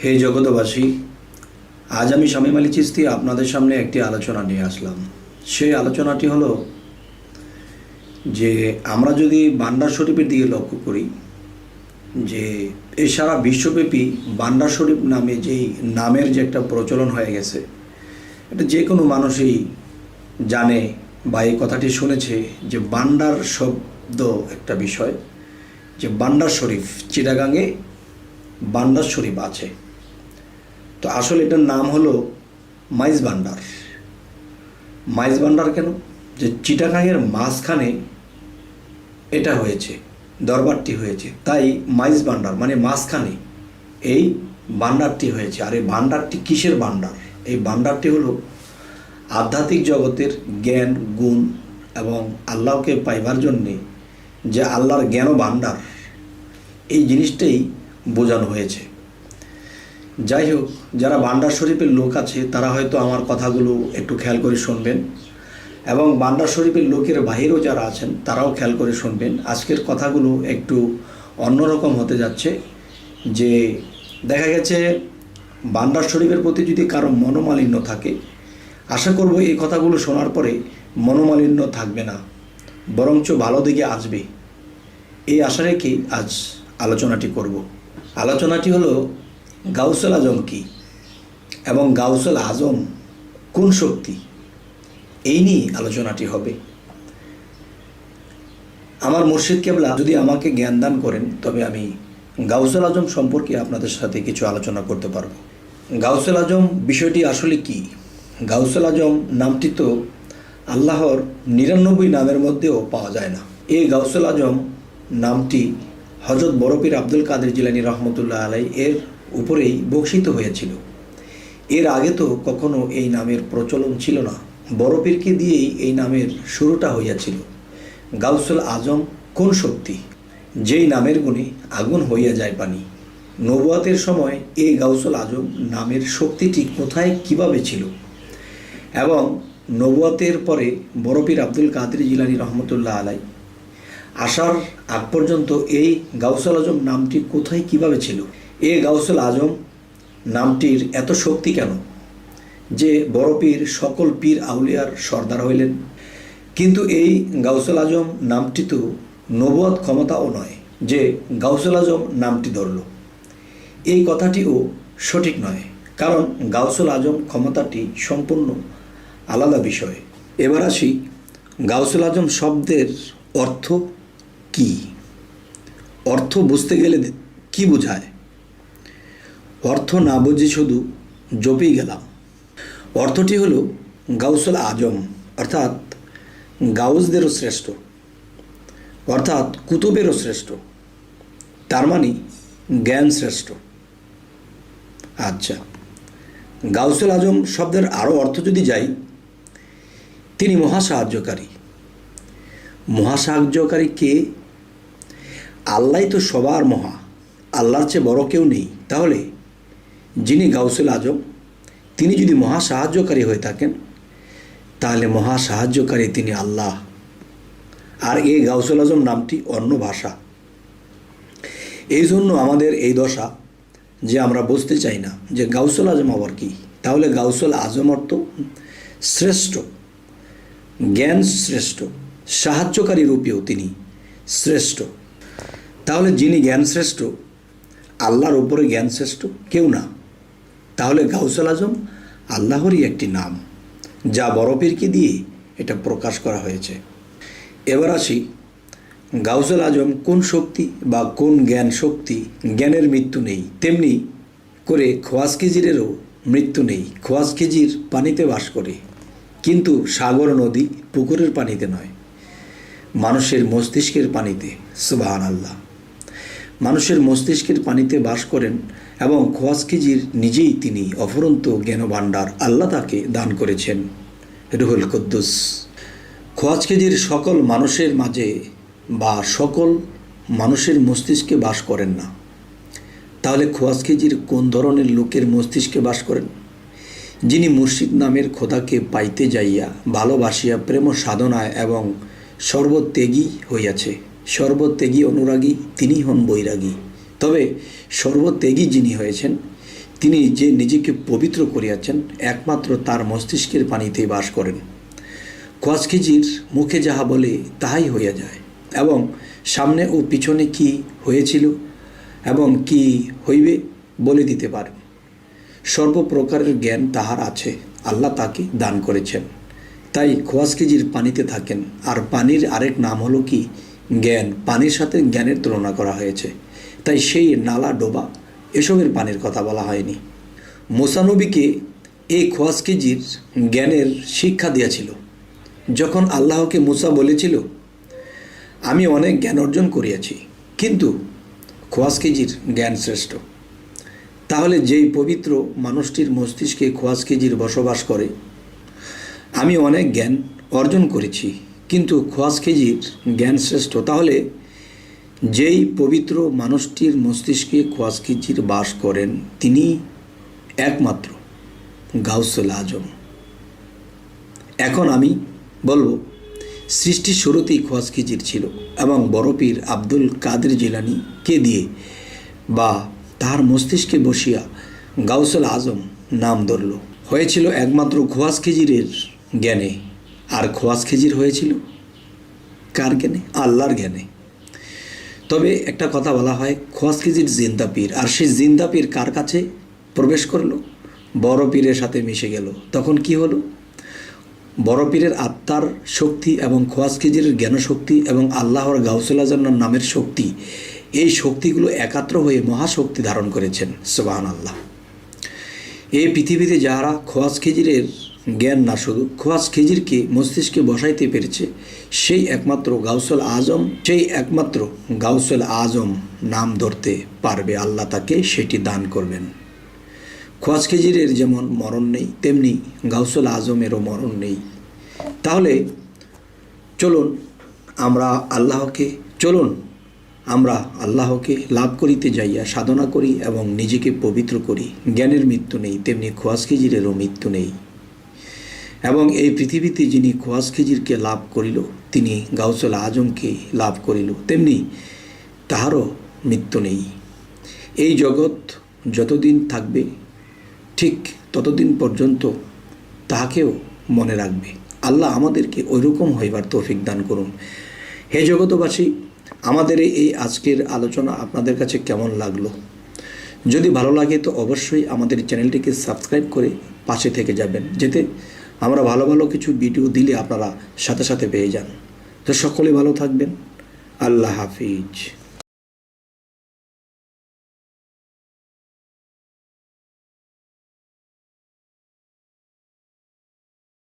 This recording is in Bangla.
হে জগতবাসী, আজ আমি শামীম আলী চিশতি আপনাদের সামনে একটি আলোচনা নিয়ে আসলাম। সেই আলোচনাটি হলো যে আমরা যদি বান্ডার শরীফের দিকে লক্ষ্য করি, যে এই সারা বিশ্বব্যাপী বান্ডার শরীফ নামে যেই নামের যে একটা প্রচলন হয়ে গেছে, এটা যে কোনো মানুষই জানে বা এই কথাটি শুনেছে যে বান্ডার শব্দ একটা বিষয়, যে বান্ডার শরীফ চিটাগাঙে বান্ডার শরীফ আছে। তো আসলে এটার নাম হলো মাইজ বান্ডার। মাইজ বান্ডার কেন? যে চিটাগাঙের মাঝখানে এটা হয়েছে, দরবারটি হয়েছে, তাই মাইজ বান্ডার মানে মাঝখানে এই বান্ডারটি হয়েছে। আর এই ভান্ডারটি কিসের ভান্ডার? এই ভান্ডারটি হলো আধ্যাত্মিক জগতের জ্ঞান, গুণ এবং আল্লাহকে পাইবার জন্যে যে আল্লাহর জ্ঞান ভান্ডার, এই জিনিসটাই বোঝানো হয়েছে। যাই হোক, যারা বান্ডার শরীফের লোক আছে তারা হয়তো আমার কথাগুলো একটু খেয়াল করে শুনবেন, এবং বান্ডার শরীফের লোকের বাহিরেও যারা আছেন তারাও খেয়াল করে শুনবেন। আজকের কথাগুলো একটু অন্যরকম হতে যাচ্ছে। যে দেখা গেছে বান্ডার শরীফের প্রতি যদি কারো মনোমালিন্য থাকে, আশা করব এই কথাগুলো শোনার পরে মনোমালিন্য থাকবে না, বরঞ্চ ভালো দিকে আসবে, এই আশা রেখেই আজ আলোচনাটি করব। আলোচনাটি হলো গাউসুল আজম কি এবং গাউসুল আজম কোন শক্তি, এই নিয়ে আলোচনাটি হবে। আমার মুর্শিদ কেবলা যদি আমাকে জ্ঞান দান করেন তবে আমি গাউসুল আজম সম্পর্কে আপনাদের সাথে কিছু আলোচনা করতে পারবো। গাউসুল আজম বিষয়টি আসলে কি? গাউসুল আজম নামটি তো আল্লাহর 99 নামের মধ্যেও পাওয়া যায় না। এই গাউসুল আজম নামটি হযরত বড় পীর আব্দুল কাদের জিলানী রহমতুল্লাহ আলাই এর উপরেই বর্ষিত হয়েছিল। এর আগে তো কখনো এই নামের প্রচলন ছিল না। বড় পীরকে দিয়েই এই নামের শুরুটা হইয়াছিল। গাউসুল আজম কোন শক্তি, যেই নামের গুণে আগুন হইয়া যায় পানি। নবুয়াতের সময় এই গাউসুল আজম নামের শক্তিটি কোথায় কিভাবে ছিল, এবং নবুয়াতের পরে বড় পীর আব্দুল কাদের জিলানী রহমতুল্লাহ আলাই আসার আগ পর্যন্ত এই গাউসুল আজম নামটি কোথায় কিভাবে ছিল। এই গাউসুল আজম নামটির এত শক্তি কেন যে বড় পীর সকল পীর আউলিয়ার সর্দার হইলেন? কিন্তু এই গাউসুল আজম নামটি তো নবুয়াত ক্ষমতাও নয় যে গাউসুল আজম নামটি ধরল। এই কথাটিও সঠিক নয়, কারণ গাউসুল আজম ক্ষমতাটি সম্পূর্ণ আলাদা বিষয়। এবার আসি গাউসুল আজম শব্দের অর্থ কি। অর্থ বুঝতে গেলে কি বোঝায়? অর্থ না বুঝে শুধু জপেই গেলাম। অর্থটি হলো গাউসুল আজম অর্থাৎ গাউসদেরও শ্রেষ্ঠ, অর্থাৎ কুতুবেরও শ্রেষ্ঠ, তার মানে জ্ঞান শ্রেষ্ঠ। আচ্ছা, গাউসুল আজম শব্দের আরও অর্থ যদি যাই, তিনি মহাসাহায্যকারী। মহাসাহায্যকারী কে? আল্লাহ তো সবার মহা, আল্লাহর চেয়ে বড় কেউ নেই। তাহলে যিনি গাউসুল আজম তিনি যদি মহাসাহায্যকারী হয়ে থাকেন, তাহলে মহাসাহায্যকারী তিনি আল্লাহ। আর এই গাউসুল আজম নামটি অন্য ভাষা। এই জন্য আমাদের এই দশা যে আমরা বুঝতে চাই না যে গাউসুল আজম আবার কি। তাহলে গাউসুল আজম অর্থ শ্রেষ্ঠ, জ্ঞান শ্রেষ্ঠ, সাহায্যকারী রূপেও তিনি শ্রেষ্ঠ। তাহলে যিনি জ্ঞান শ্রেষ্ঠ, আল্লাহর উপরে জ্ঞান শ্রেষ্ঠ কেউ না। তাহলে গাউসুল আজম আল্লাহরই একটি নাম, যা বড় পীরকে দিয়ে এটা প্রকাশ করা হয়েছে। এবার আসি গাউসুল আজম কোন শক্তি বা কোন জ্ঞান শক্তি। জ্ঞানের মৃত্যু নেই, তেমনি করে খোয়াজ খিজিরেরও মৃত্যু নেই। খোয়াজ খিজির পানিতে বাস করে, কিন্তু সাগর, নদী, পুকুরের পানিতে নয়, মানুষের মস্তিষ্কের পানিতে। সুবহানাল্লাহ। মানুষের মস্তিষ্কের পানিতে বাস করেন, এবং খোয়াজ খিজির নিজেই তিনি অফুরন্ত জ্ঞান ভাণ্ডার আল্লাহ তাকে দান করেছেন, রুহুল কুদ্দুস। খোয়াজ খিজির সকল মানুষের মাঝে বা সকল মানুষের মস্তিষ্কে বাস করেন না। তাহলে খোয়াজ খিজির কোন ধরনের লোকের মস্তিষ্কে বাস করেন? যিনি মুর্শিদ নামের খোদাকে পাইতে যাইয়া ভালোবাসিয়া প্রেম সাধনায় এবং সর্বত্যাগী হইয়াছে। সর্বত্যাগী অনুরাগী তিনি হন বৈরাগী। তবে সর্বত্যাগী যিনি হয়েছেন তিনি যে নিজেকে পবিত্র করিয়াছেন একমাত্র তার মস্তিষ্কের পানিতেই বাস করেন। খোয়াজ খিজির মুখে যাহা বলে তাহাই হইয়া যায় এবং সামনে ও পিছনে কি হয়েছিল এবং কি হইবে বলে দিতে পারেন। সর্বপ্রকারের জ্ঞান তাহার আছে, আল্লাহ তাকে দান করেছেন। তাই খোয়াজ খিজির পানিতে থাকেন। আর পানির আরেক নাম হলো কি? জ্ঞান। পানির সাথে জ্ঞানের তুলনা করা হয়েছে, তাই সেই নালা ডোবা এসবের পানির কথা বলা হয়নি। মুসা নবীকে এই খোয়াজ খিজির জ্ঞানের শিক্ষা দিয়েছিল। যখন আল্লাহকে মুসা বলেছিল, আমি অনেক জ্ঞান অর্জন করিয়াছি, কিন্তু খোয়াজ খিজির জ্ঞান শ্রেষ্ঠ। তাহলে যেই পবিত্র মানুষটির মস্তিষ্কে খোয়াজ খিজির বসবাস করে, আমি অনেক জ্ঞান অর্জন করেছি কিন্তু খোয়াজ খিজির জ্ঞান শ্রেষ্ঠ, তাহলে যেই পবিত্র মানুষটির মস্তিষ্কে খোয়াজ খিজির বাস করেন তিনি একমাত্র গাউসুল আজম। এখন আমি বলবো, সৃষ্টির শুরুতেই খোয়াজ খিজির ছিল এবং বড় পীর আব্দুল কাদের জিলানীকে দিয়ে বা তার মস্তিষ্কে বসিয়া গাউসুল আজম নাম ধরল। হয়েছিল একমাত্র খোয়াজ খিজিরের জ্ঞানে। আর খোয়াজ খিজির হয়েছিল কার জ্ঞানে? আল্লাহর জ্ঞানে। তবে একটা কথা বলা হয়, খোয়াজ খিজির জিন্দা পীর, আর সেই জিন্দা পীর কার কাছে প্রবেশ করলো? বড় পীরের সাথে মিশে গেল। তখন কি হলো? বড় পীরের আত্মার শক্তি এবং খোয়াজ খিজিরের জ্ঞানশক্তি এবং আল্লাহর গাউসুল আজম নামের শক্তি, এই শক্তিগুলো একাত্র হয়ে মহাশক্তি ধারণ করেছেন। সুবহানাল্লাহ। এই পৃথিবীতে যারা খোয়াজ খিজিরের জ্ঞান না শুধু খোয়াজ খিজিরকে মস্তিষ্কে বসাইতে পেরেছে, সেই একমাত্র গাউসুল আজম নাম ধরতে পারবে, আল্লাহ তাকে সেটি দান করবেন। খোয়াজ খিজিরের যেমন মরণ নেই, তেমনি গাউসুল আজমেরও মরণ নেই। তাহলে চলুন আমরা আল্লাহকে লাভ করিতে যাইয়া সাধনা করি এবং নিজেকে পবিত্র করি। জ্ঞানের মৃত্যু নেই, তেমনি খোয়াজ খিজিরেরও মৃত্যু নেই। এবং এই পৃথিবীতে যিনি খোয়াজ খিজিরকে লাভ করিল, তিনি গাউসুল আজমকে লাভ করিল, তেমনি তাহারও মৃত্যু নেই। এই জগৎ যতদিন থাকবে ঠিক ততদিন পর্যন্ত তাহাকেও মনে রাখবে। আল্লাহ আমাদেরকে ওইরকম হইবার তৌফিক দান করুন। হে জগতবাসী, আমাদের এই আজকের আলোচনা আপনাদের কাছে কেমন লাগলো? যদি ভালো লাগে তো অবশ্যই আমাদের চ্যানেলটিকে সাবস্ক্রাইব করে পাশে থেকে যাবেন, যাতে আমরা ভালো ভালো কিছু ভিডিও দিলে আপনারা সাথে সাথে পেয়ে যান। তো সকলে ভালো থাকবেন। আল্লাহ হাফিজ।